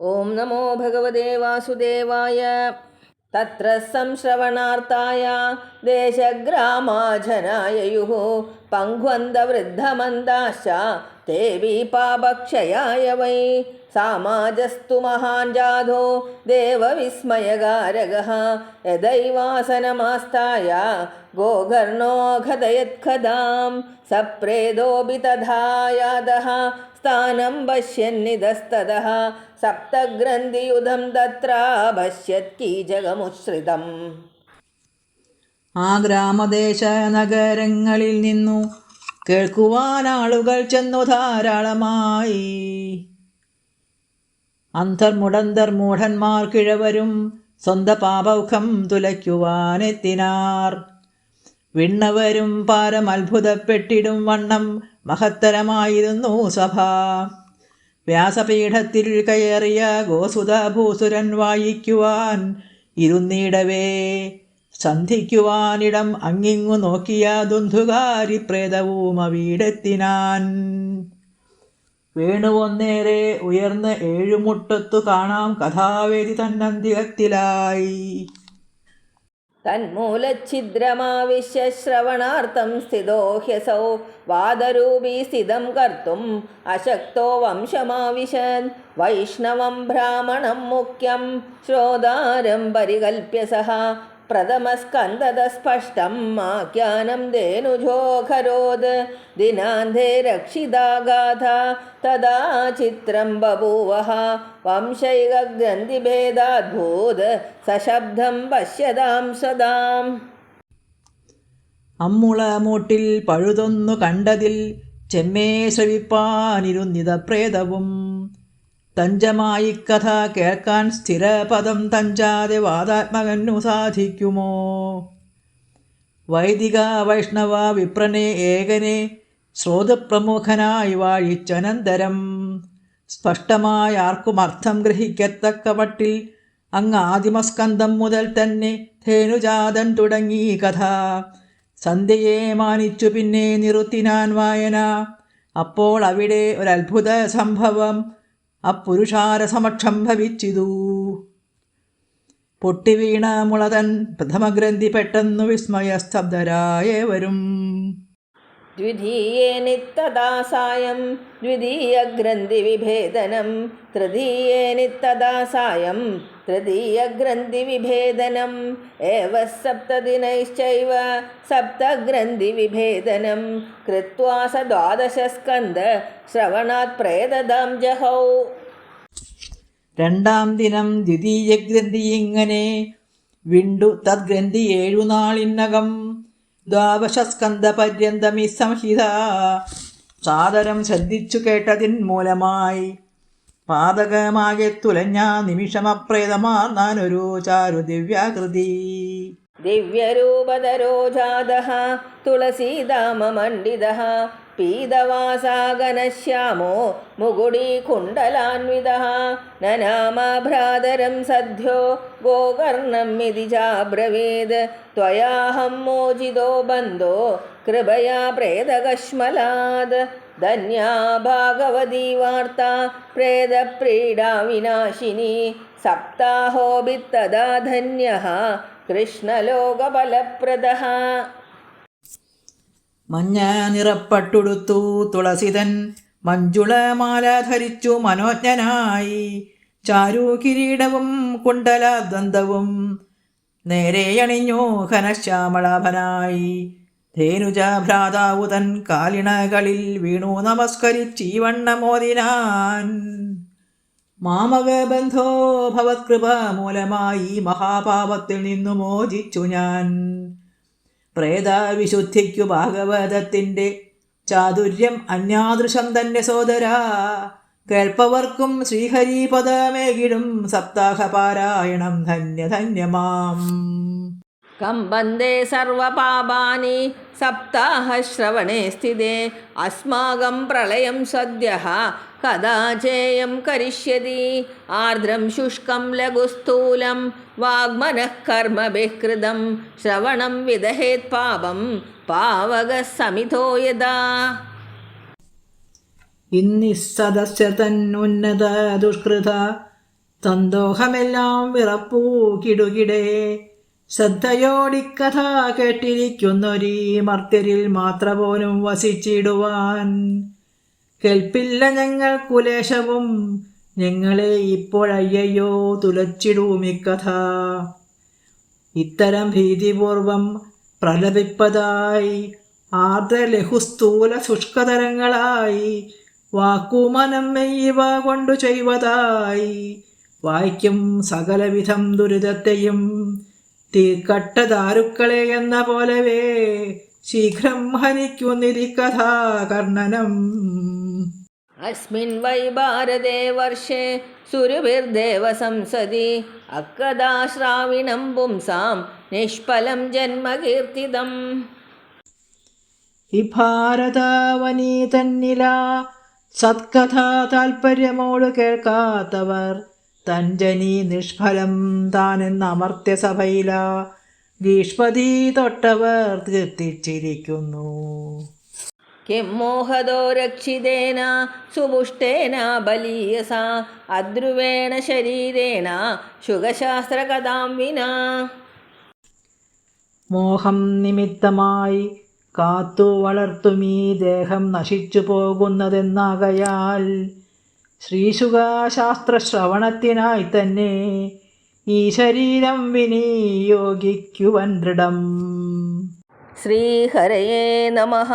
ഓം നമോ ഭഗവതേ വാസുദേവായ. തത്ര സംശ്രവണാർത്ഥായ ദേശഗ്രാമാജനായയുഃ പങ്ക്വന്തവൃദ്ധമന്ദാശ്ച തേ വിപാപക്ഷയായ വൈ. സാമാജസ്തു മഹാൻ ജാതോ ദേവവിസ്മയകാരകഃ യദൈവാസനമാസ്ഥായ ഗോകർണോഘതയത്ഖദാം. സപ്രേതോപി തഥാ യാതഃ സ്ഥാനം പശ്യന്നിതസ്തതഃ സപ്തഗ്രന്ഥിയുധം തത്ര പശ്യത്കീചകമുശ്രിതം. ആ ഗ്രാമദേശ നഗരങ്ങളിൽ നിന്നു കേൾക്കുവാൻ ആളുകൾ ചെന്നു ധാരാളമായി. അന്തർമുടന്തർ മൂഢന്മാർ കിഴവരും സ്വന്ത പാപൗഖം തുലയ്ക്കുവാനെത്തിനാർ. വിണ്ണവരും പാരം അത്ഭുതപ്പെട്ടിടും വണ്ണം മഹത്തരമായിരുന്നു സഭ. വ്യാസപീഠത്തിൽ കയറിയ ഗോസുതഭൂസുരൻ വായിക്കുവാൻ ഇരുന്നിടവേ സന്ധിക്കുവാനിടം അങ്ങിങ്ങു നോക്കിയ ദുന്ധുകാരി പ്രേതവും അവീടെത്തിനാൻ. വേണുവൊന്നേറെ ഉയർന്ന് ഏഴുമുട്ടത്തു കാണാം കഥാവേദി തന്നന്തികത്തിലായി. തന്മൂലഛിദ്രമാവിശ്യ ശ്രവണാർത്ഥം സ്ഥിതോ ഹ്യസൗ വാദരൂപീ സ്ഥിതം കർത്തും അശക്തോ വംശമാവിശൻ. വൈഷ്ണവം ബ്രാഹ്മണം മുഖ്യം ശ്രോതാരം പരികൽപ്യ സഹ പ്രഥമസ്കന്ധതസ്പഷ്ടം ആഖ്യാനം ധേനുജോഖരോത്. ദിനാന്തേ രക്ഷിതാ ഗാഥ തദാ ചിത്രം ബഭൂവഃ വംശൈകഗ്രന്ഥിഭേദാദ്ഭൂത് സശബ്ദം പശ്യതാം സദാം. അമ്മുളമൂട്ടിൽ പഴുതൊന്നു കണ്ടതിൽ ചെമ്മേ ശ്രവിപ്പാനിരുന്നിത പ്രേതവും. തഞ്ചമായി കഥ കേൾക്കാൻ സ്ഥിരപദം തഞ്ചാതെ വാദാത്മകനു സാധിക്കുമോ? വൈദിക വൈഷ്ണവ വിപ്രനെ ഏകനെ ശ്രോതപ്രമുഖനായി വാഴിച്ചനന്തരം സ്പഷ്ടമായ ആർക്കും അർത്ഥം ഗ്രഹിക്കത്തക്ക മട്ടിൽ അങ്ങ് ആദിമസ്കന്ധം മുതൽ തന്നെ ധേനുജാതൻ തുടങ്ങി കഥ. സന്ധ്യയെ മാനിച്ചു പിന്നെ നിറുത്തിനാൻ വായന. അപ്പോൾ അവിടെ ഒരത്ഭുത സംഭവം അപ്പുരുഷാര സമക്ഷം ഭവിച്ചിതു. പൊട്ടിവീണ മുളതൻ പ്രഥമഗ്രന്ഥി പെട്ടെന്നു വിസ്മയസ്തബ്ധരായവരും. ദ്വിതീയേ നിത്തദാ സായം ദ്വിതീയഗ്രന്ഥിവിഭേദനം. തൃതീയേ നിത്തദാ സായം തൃതീയഗ്രന്ഥിവിഭേദനം. ഏവ സപ്തദിനൈശ്ചൈവ സപ്തഗ്രന്ഥിവിഭേദനം കൃത്വാ സ ദ്വാദശസ്കന്ധ ശ്രവണാത് പ്രേതദാം ജഹൗ. രണ്ടാം ദിനം ദ്വിതീയഗ്രന്ഥി ഇങ്ങനെ വിണ്ടു. തദ്ഗ്രന്ഥി 7 നാളിനകം ദ്വാദശസ്കന്ധപര്യന്തമി സംഹിത സാദരം ശ്രദ്ധിച്ചു കേട്ടതിൻ മൂലമായി പാതകമാകെ തുലഞ്ഞ നിമിഷമപ്രേതമാർന്നാനൊരു ചാരു ദിവ്യാകൃതി. ദിവ്യരൂപധരോ ജാതഃ തുളസീദാമമണ്ഡിതഃ പീതവാസാഗനശ്യാമോ മുകുടീകുണ്ഡലാന്വിതഃ. നനാമാഭ്രാതരം സദ്യോ ഗോകർണം ഇതി ചാബ്രവീത്. ത്വയാഹം മോചിതോ ബന്ധോ കൃപയാ പ്രേതകശ്മലാത്. ധന്യാ ഭാഗവതീ വാർത്താ പ്രേതപ്രീഡാ വിനാശിനി. സപ്താഹോഭിത്തദാ ധന്യഃ കൃഷ്ണലോകഫലപ്രദഃ. മഞ്ഞ നിറപ്പട്ടുടുത്തു തുളസിതൻ മഞ്ജുളമാല ധരിച്ചു മനോജ്ഞനായി. ചാരു കിരീടവും കുണ്ടലദ്വന്ദ്വും നേരെ അണിഞ്ഞു ഘനശ്യാമളാഭനായി. ധേനുജ ഭ്രാതാവുതൻ കാലിണകളിൽ വീണു നമസ്കരിച്ചീവണ്ണമോദിനാൻ. മാമകബന്ധോ ഭവത്കൃപ മൂലമായി മഹാപാപത്തിൽ നിന്നു മോചിച്ചു ഞാൻ. പ്രേതവിശുദ്ധിക്കു ഭാഗവതത്തിൻ്റെ ചാതുര്യം അന്യാദൃശം തന്നെ സോദരാ. കേൾപ്പവർക്കും ശ്രീഹരിപദമേകിടും സപ്താഹപാരായണം ധന്യധന്യമാം. കമ്പന്തേ സർവപാപാനി സപ്താഹശ്രവണേ സ്ഥിതേ. അസ്മാകം പ്രളയം സദ്യഃ കഥാ ചേയം കരിഷ്യതി. ആർദ്രം ശുഷ്കം ലഘുസ്ഥൂലം വാഗ്മനഃ കർമ്മഭിഃ കൃതം. ശ്രവണം വിദഹേത് പാപം പാവകഃ സമിധോ യഥാ. ഇന്നിസ്സദസ്യ തന്നുന്നത ദുഷ്കൃത സന്തോഷമെല്ലാം വിറപ്പൂ കിടുകിടേ ശ്രദ്ധയോടിക്കഥ കേട്ടിരിക്കുന്നൊരീ മർത്യരിൽ മാത്രപോലും വസിച്ചിടുവാൻ കേൾപ്പില്ല ഞങ്ങൾ കുലേശവും ഞങ്ങളെ ഇപ്പോഴയ്യോ തുലച്ചിടുമിക്കഥ. ഇത്തരം ഭീതിപൂർവം പ്രലപിപ്പതായി ആർദ്രലഘുസ്ഥൂല ശുഷ്കതരങ്ങളായി വാക്കുമനം മെയ്യവ കൊണ്ടു ചെയ്വതായി വായിക്കും സകലവിധം ദുരിതത്തെയും തീർക്കട്ട ദാരുക്കളെ എന്ന പോലവേ ശീഘ്രം ഹനിക്കുന്നിരിക്കഥാ കർണനം. അസ്മിൻ വൈ ഭാരതേ വർഷേ സുരഭിർദേവ സംസദി അക്കദാ ശ്രാവിണം പുംസാം നിഷ്ഫലം ജന്മകീർത്തിതം. ഈ ഭാരതാവനീ തന്നില സത്കഥ താൽപര്യമോട് കേൾക്കാത്തവർ തഞ്ജനി നിഷ്ഫലം താനെന്ന അമർത്യസഭയില ഗീഷ്പതി തൊട്ടവർ കീർത്തിച്ചിരിക്കുന്നു. കിം മോഹദോ രക്ഷിതേന സുപുഷ്ടേന ബലീയസ അദ്രുവേണ ശരീരേണ ശുഗശാസ്ത്രകഥാം വിനാ. മോഹം നിമിത്തമായി കാത്തു വളർത്തുമീ ദേഹം നശിച്ചു പോകുന്നതെന്നാകയാൽ ശ്രീശുഖശാസ്ത്രശ്രവണത്തിനായി തന്നെ ഈ ശരീരം വിനിയോഗിക്കുവൻ ദൃഢം. ശ്രീഹരയേ നമഃ.